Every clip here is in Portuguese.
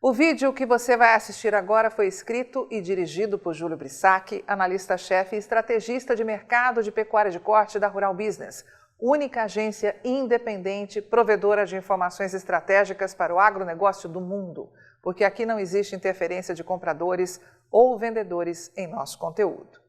O vídeo que você vai assistir agora foi escrito e dirigido por Júlio Brissac, analista-chefe e estrategista de mercado de pecuária de corte da Rural Business, única agência independente provedora de informações estratégicas para o agronegócio do mundo, porque aqui não existe interferência de compradores ou vendedores em nosso conteúdo.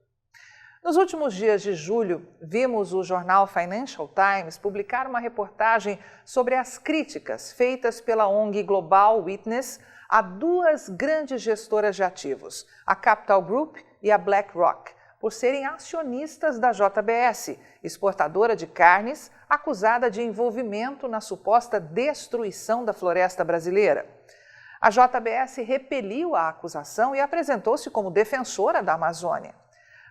Nos últimos dias de julho, vimos o jornal Financial Times publicar uma reportagem sobre as críticas feitas pela ONG Global Witness a duas grandes gestoras de ativos, a Capital Group e a BlackRock, por serem acionistas da JBS, exportadora de carnes, acusada de envolvimento na suposta destruição da floresta brasileira. A JBS repeliu a acusação e apresentou-se como defensora da Amazônia.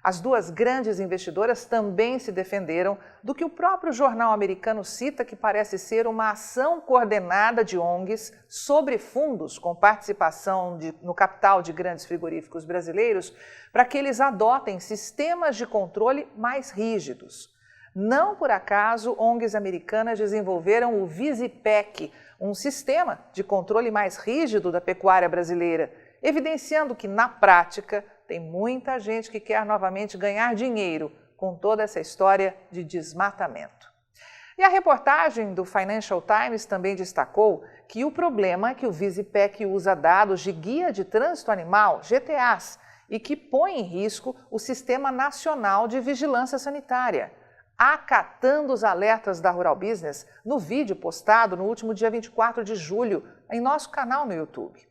As duas grandes investidoras também se defenderam do que o próprio jornal americano cita que parece ser uma ação coordenada de ONGs sobre fundos com participação no capital de grandes frigoríficos brasileiros para que eles adotem sistemas de controle mais rígidos. Não por acaso, ONGs americanas desenvolveram o Visipec, um sistema de controle mais rígido da pecuária brasileira, evidenciando que, na prática, tem muita gente que quer novamente ganhar dinheiro com toda essa história de desmatamento. E a reportagem do Financial Times também destacou que o problema é que o Visipec usa dados de Guia de Trânsito Animal, GTAs, e que põe em risco o Sistema Nacional de Vigilância Sanitária, acatando os alertas da Rural Business no vídeo postado no último dia 24 de julho em nosso canal no YouTube.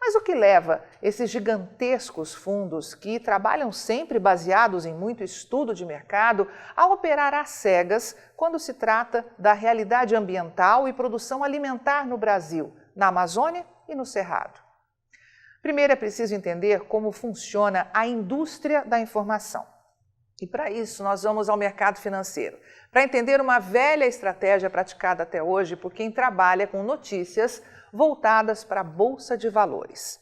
Mas o que leva esses gigantescos fundos, que trabalham sempre baseados em muito estudo de mercado, a operar às cegas quando se trata da realidade ambiental e produção alimentar no Brasil, na Amazônia e no Cerrado? Primeiro é preciso entender como funciona a indústria da informação. E para isso nós vamos ao mercado financeiro, para entender uma velha estratégia praticada até hoje por quem trabalha com notícias voltadas para a Bolsa de Valores.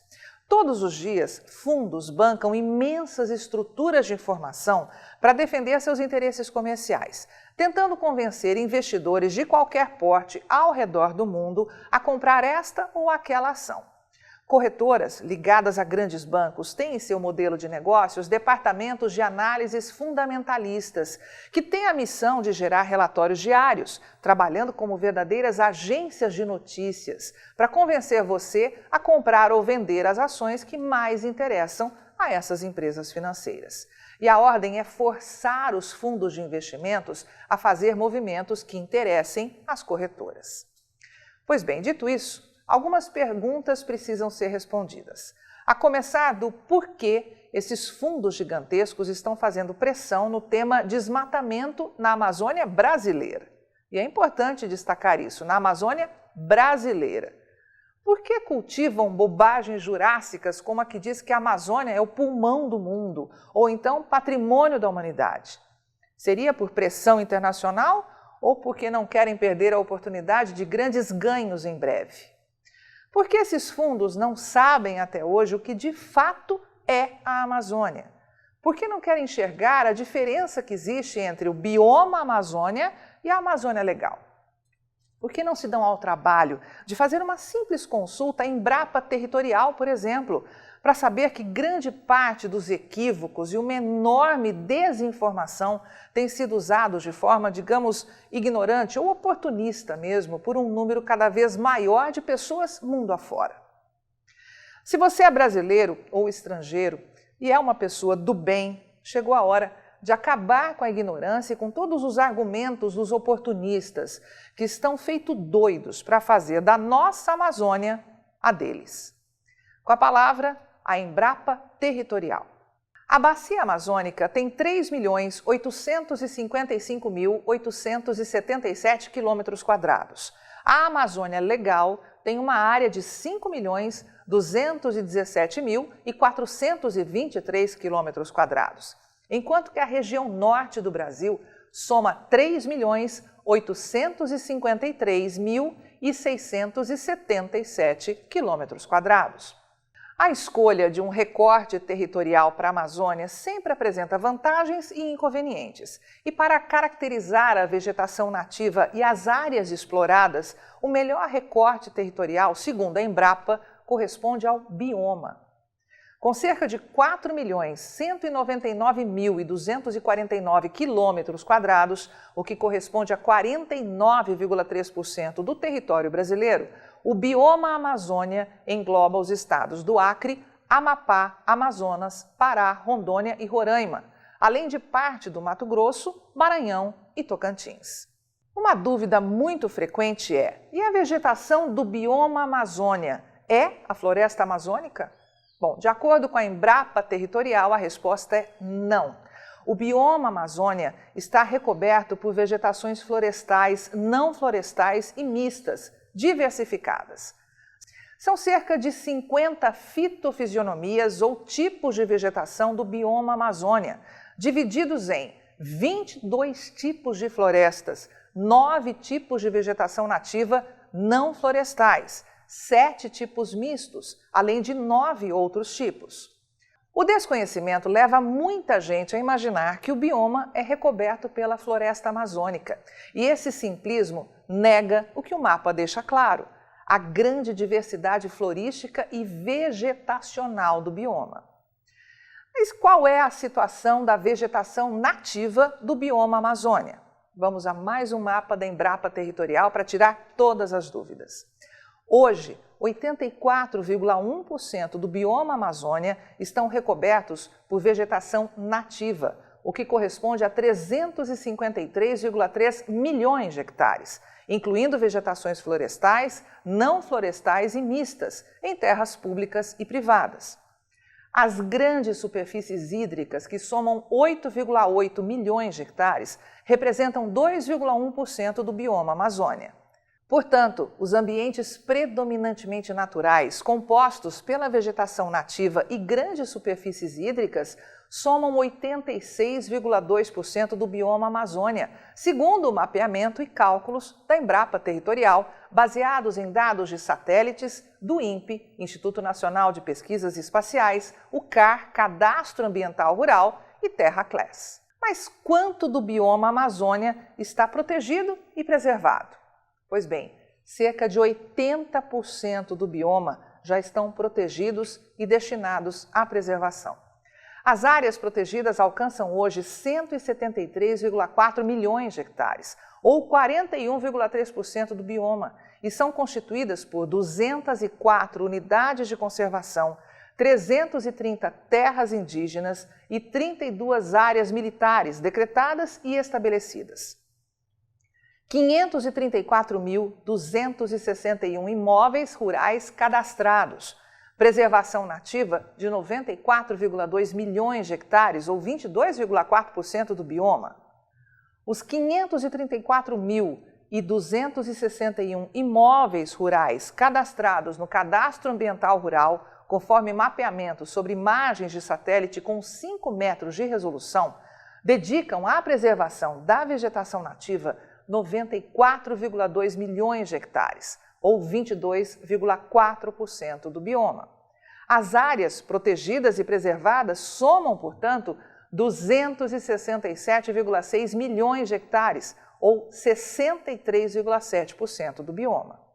Todos os dias, fundos bancam imensas estruturas de informação para defender seus interesses comerciais, tentando convencer investidores de qualquer porte ao redor do mundo a comprar esta ou aquela ação. Corretoras ligadas a grandes bancos têm em seu modelo de negócios departamentos de análises fundamentalistas, que têm a missão de gerar relatórios diários, trabalhando como verdadeiras agências de notícias, para convencer você a comprar ou vender as ações que mais interessam a essas empresas financeiras. E a ordem é forçar os fundos de investimentos a fazer movimentos que interessem às corretoras. Pois bem, dito isso, algumas perguntas precisam ser respondidas, a começar do porquê esses fundos gigantescos estão fazendo pressão no tema desmatamento na Amazônia brasileira. E é importante destacar isso, na Amazônia brasileira. Por que cultivam bobagens jurássicas como a que diz que a Amazônia é o pulmão do mundo, ou então patrimônio da humanidade? Seria por pressão internacional ou porque não querem perder a oportunidade de grandes ganhos em breve? Por que esses fundos não sabem até hoje o que de fato é a Amazônia? Por que não querem enxergar a diferença que existe entre o bioma Amazônia e a Amazônia legal? Por que não se dão ao trabalho de fazer uma simples consulta à Embrapa Territorial, por exemplo, para saber que grande parte dos equívocos e uma enorme desinformação tem sido usados de forma, digamos, ignorante ou oportunista mesmo, por um número cada vez maior de pessoas mundo afora? Se você é brasileiro ou estrangeiro e é uma pessoa do bem, chegou a hora de acabar com a ignorância e com todos os argumentos dos oportunistas que estão feito doidos para fazer da nossa Amazônia a deles. Com a palavra, a Embrapa Territorial. A Bacia Amazônica tem 3.855.877 km². A Amazônia Legal tem uma área de 5.217.423 km², enquanto que a região norte do Brasil soma 3.853.677 km². A escolha de um recorte territorial para a Amazônia sempre apresenta vantagens e inconvenientes. E para caracterizar a vegetação nativa e as áreas exploradas, o melhor recorte territorial, segundo a Embrapa, corresponde ao bioma. Com cerca de 4.199.249 quilômetros quadrados, o que corresponde a 49,3% do território brasileiro, o bioma Amazônia engloba os estados do Acre, Amapá, Amazonas, Pará, Rondônia e Roraima, além de parte do Mato Grosso, Maranhão e Tocantins. Uma dúvida muito frequente é: e a vegetação do bioma Amazônia é a floresta amazônica? Bom, de acordo com a Embrapa Territorial, a resposta é não. O bioma Amazônia está recoberto por vegetações florestais, não florestais e mistas, diversificadas. São cerca de 50 fitofisionomias ou tipos de vegetação do bioma Amazônia, divididos em 22 tipos de florestas, 9 tipos de vegetação nativa não florestais, 7 tipos mistos, além de 9 outros tipos. O desconhecimento leva muita gente a imaginar que o bioma é recoberto pela floresta amazônica. E esse simplismo nega o que o mapa deixa claro: a grande diversidade florística e vegetacional do bioma. Mas qual é a situação da vegetação nativa do bioma Amazônia? Vamos a mais um mapa da Embrapa Territorial para tirar todas as dúvidas. Hoje, 84,1% do bioma Amazônia estão recobertos por vegetação nativa, o que corresponde a 353,3 milhões de hectares, incluindo vegetações florestais, não florestais e mistas, em terras públicas e privadas. As grandes superfícies hídricas, que somam 8,8 milhões de hectares, representam 2,1% do bioma Amazônia. Portanto, os ambientes predominantemente naturais, compostos pela vegetação nativa e grandes superfícies hídricas, somam 86,2% do bioma Amazônia, segundo o mapeamento e cálculos da Embrapa Territorial, baseados em dados de satélites do INPE, Instituto Nacional de Pesquisas Espaciais, o CAR, Cadastro Ambiental Rural e TerraClass. Mas quanto do bioma Amazônia está protegido e preservado? Pois bem, cerca de 80% do bioma já estão protegidos e destinados à preservação. As áreas protegidas alcançam hoje 173,4 milhões de hectares, ou 41,3% do bioma, e são constituídas por 204 unidades de conservação, 330 terras indígenas e 32 áreas militares decretadas e estabelecidas. 534.261 imóveis rurais cadastrados, preservação nativa de 94,2 milhões de hectares, ou 22,4% do bioma. Os 534.261 imóveis rurais cadastrados no Cadastro Ambiental Rural, conforme mapeamento sobre imagens de satélite com 5 metros de resolução, dedicam à preservação da vegetação nativa 94,2 milhões de hectares, ou 22,4% do bioma. As áreas protegidas e preservadas somam, portanto, 267,6 milhões de hectares, ou 63,7% do bioma.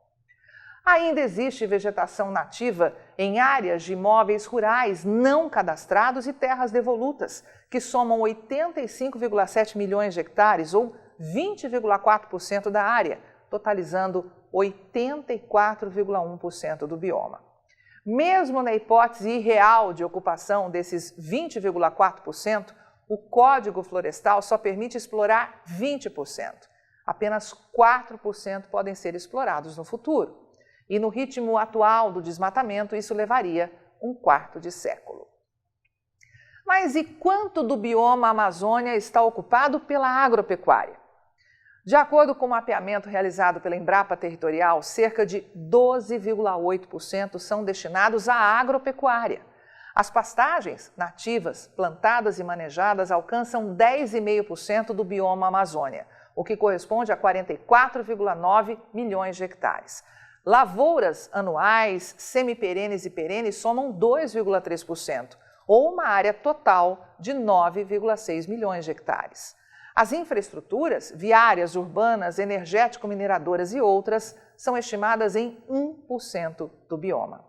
Ainda existe vegetação nativa em áreas de imóveis rurais não cadastrados e terras devolutas, que somam 85,7 milhões de hectares, ou 20,4% da área, totalizando 84,1% do bioma. Mesmo na hipótese irreal de ocupação desses 20,4%, o Código Florestal só permite explorar 20%. Apenas 4% podem ser explorados no futuro. E no ritmo atual do desmatamento, isso levaria um quarto de século. Mas e quanto do bioma Amazônia está ocupado pela agropecuária? De acordo com o mapeamento realizado pela Embrapa Territorial, cerca de 12,8% são destinados à agropecuária. As pastagens nativas, plantadas e manejadas alcançam 10,5% do bioma Amazônia, o que corresponde a 44,9 milhões de hectares. Lavouras anuais, semiperenes e perenes somam 2,3%, ou uma área total de 9,6 milhões de hectares. As infraestruturas, viárias, urbanas, energético-mineradoras e outras, são estimadas em 1% do bioma.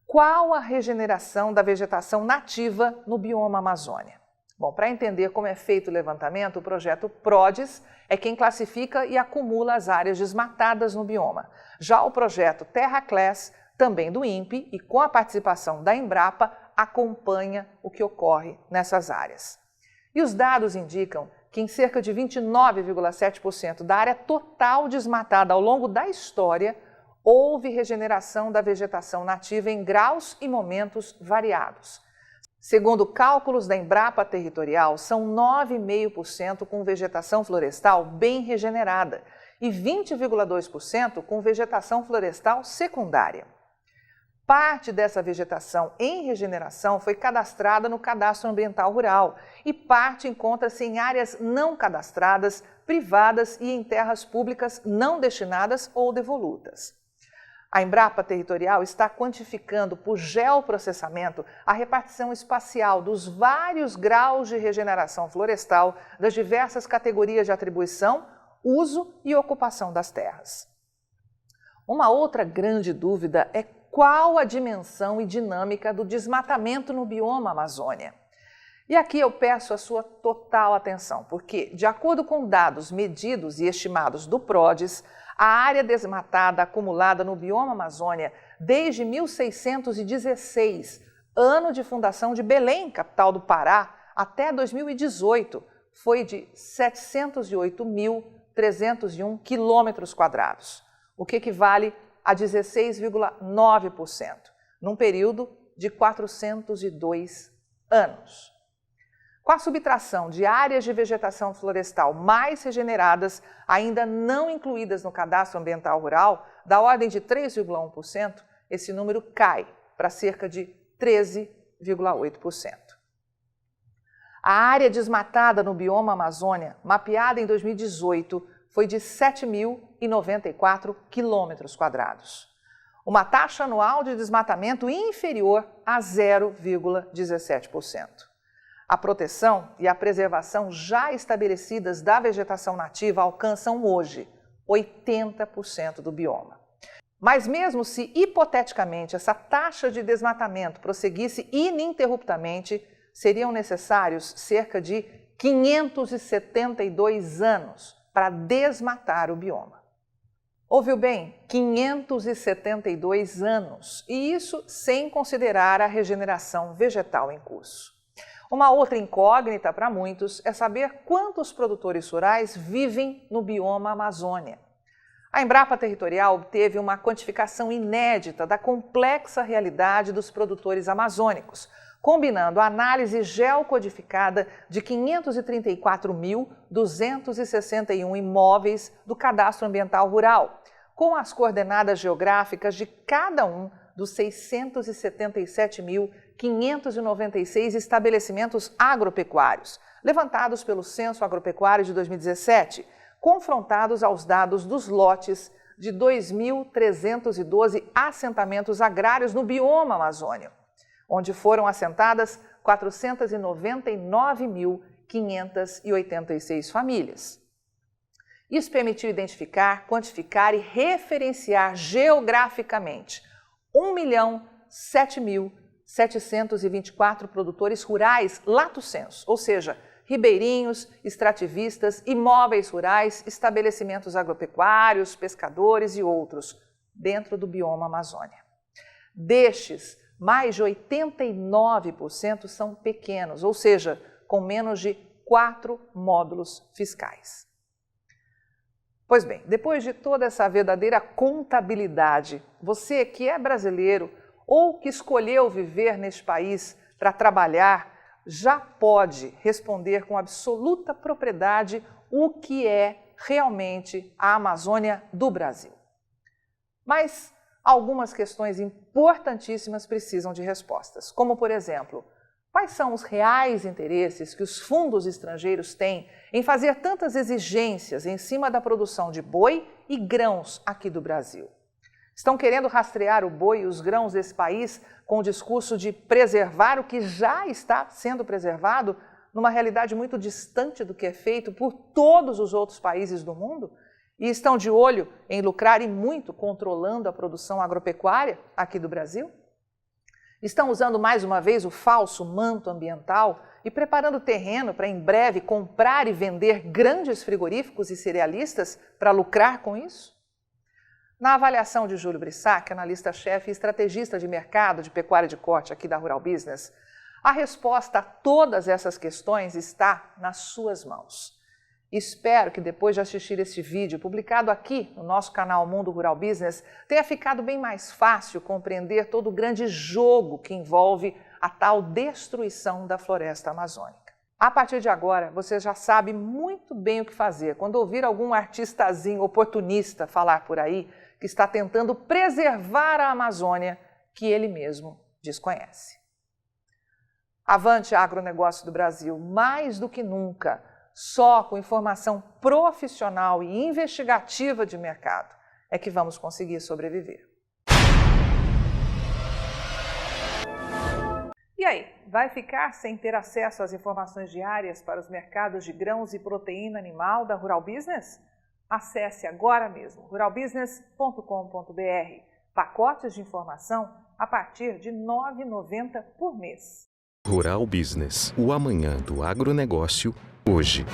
Qual a regeneração da vegetação nativa no bioma Amazônia? Bom, para entender como é feito o levantamento, o projeto PRODES é quem classifica e acumula as áreas desmatadas no bioma. Já o projeto TerraClass, também do INPE e com a participação da Embrapa, acompanha o que ocorre nessas áreas. E os dados indicam que em cerca de 29,7% da área total desmatada ao longo da história, houve regeneração da vegetação nativa em graus e momentos variados. Segundo cálculos da Embrapa Territorial, são 9,5% com vegetação florestal bem regenerada e 20,2% com vegetação florestal secundária. Parte dessa vegetação em regeneração foi cadastrada no Cadastro Ambiental Rural e parte encontra-se em áreas não cadastradas, privadas e em terras públicas não destinadas ou devolutas. A Embrapa Territorial está quantificando por geoprocessamento a repartição espacial dos vários graus de regeneração florestal das diversas categorias de atribuição, uso e ocupação das terras. Uma outra grande dúvida é qual a dimensão e dinâmica do desmatamento no bioma Amazônia. E aqui eu peço a sua total atenção, porque, de acordo com dados medidos e estimados do PRODES, a área desmatada acumulada no bioma Amazônia desde 1616, ano de fundação de Belém, capital do Pará, até 2018, foi de 708.301 quilômetros quadrados, o que equivale a 16,9%, num período de 402 anos. Com a subtração de áreas de vegetação florestal mais regeneradas, ainda não incluídas no Cadastro Ambiental Rural, da ordem de 3,1%, esse número cai para cerca de 13,8%. A área desmatada no bioma Amazônia, mapeada em 2018, foi de 7.094 quilômetros quadrados. Uma taxa anual de desmatamento inferior a 0,17%. A proteção e a preservação já estabelecidas da vegetação nativa alcançam hoje 80% do bioma. Mas mesmo se, hipoteticamente, essa taxa de desmatamento prosseguisse ininterruptamente, seriam necessários cerca de 572 anos para desmatar o bioma. Ouviu bem? 572 anos, e isso sem considerar a regeneração vegetal em curso. Uma outra incógnita para muitos é saber quantos produtores rurais vivem no bioma Amazônia. A Embrapa Territorial obteve uma quantificação inédita da complexa realidade dos produtores amazônicos, combinando a análise geocodificada de 534.261 imóveis do Cadastro Ambiental Rural, com as coordenadas geográficas de cada um dos 677.596 estabelecimentos agropecuários, levantados pelo Censo Agropecuário de 2017, confrontados aos dados dos lotes de 2.312 assentamentos agrários no bioma Amazônia, onde foram assentadas 499.586 famílias. Isso permitiu identificar, quantificar e referenciar geograficamente 1.007.724 produtores rurais lato sensu, ou seja, ribeirinhos, extrativistas, imóveis rurais, estabelecimentos agropecuários, pescadores e outros, dentro do bioma Amazônia. Destes, mais de 89% são pequenos, ou seja, com menos de 4 módulos fiscais. Pois bem, depois de toda essa verdadeira contabilidade, você que é brasileiro ou que escolheu viver neste país para trabalhar, já pode responder com absoluta propriedade o que é realmente a Amazônia do Brasil. Mas algumas questões importantíssimas precisam de respostas, como, por exemplo, quais são os reais interesses que os fundos estrangeiros têm em fazer tantas exigências em cima da produção de boi e grãos aqui do Brasil? Estão querendo rastrear o boi e os grãos desse país com o discurso de preservar o que já está sendo preservado, numa realidade muito distante do que é feito por todos os outros países do mundo? E estão de olho em lucrar e muito controlando a produção agropecuária aqui do Brasil? Estão usando mais uma vez o falso manto ambiental e preparando terreno para em breve comprar e vender grandes frigoríficos e cerealistas para lucrar com isso? Na avaliação de Júlio Brissac, analista-chefe e estrategista de mercado de pecuária de corte aqui da Rural Business, a resposta a todas essas questões está nas suas mãos. Espero que depois de assistir este vídeo publicado aqui no nosso canal Mundo Rural Business, tenha ficado bem mais fácil compreender todo o grande jogo que envolve a tal destruição da floresta amazônica. A partir de agora, você já sabe muito bem o que fazer quando ouvir algum artistazinho oportunista falar por aí que está tentando preservar a Amazônia que ele mesmo desconhece. Avante agronegócio do Brasil, mais do que nunca, só com informação profissional e investigativa de mercado é que vamos conseguir sobreviver. E aí, vai ficar sem ter acesso às informações diárias para os mercados de grãos e proteína animal da Rural Business? Acesse agora mesmo ruralbusiness.com.br. Pacotes de informação a partir de R$ 9,90 por mês. Rural Business, o amanhã do agronegócio, hoje.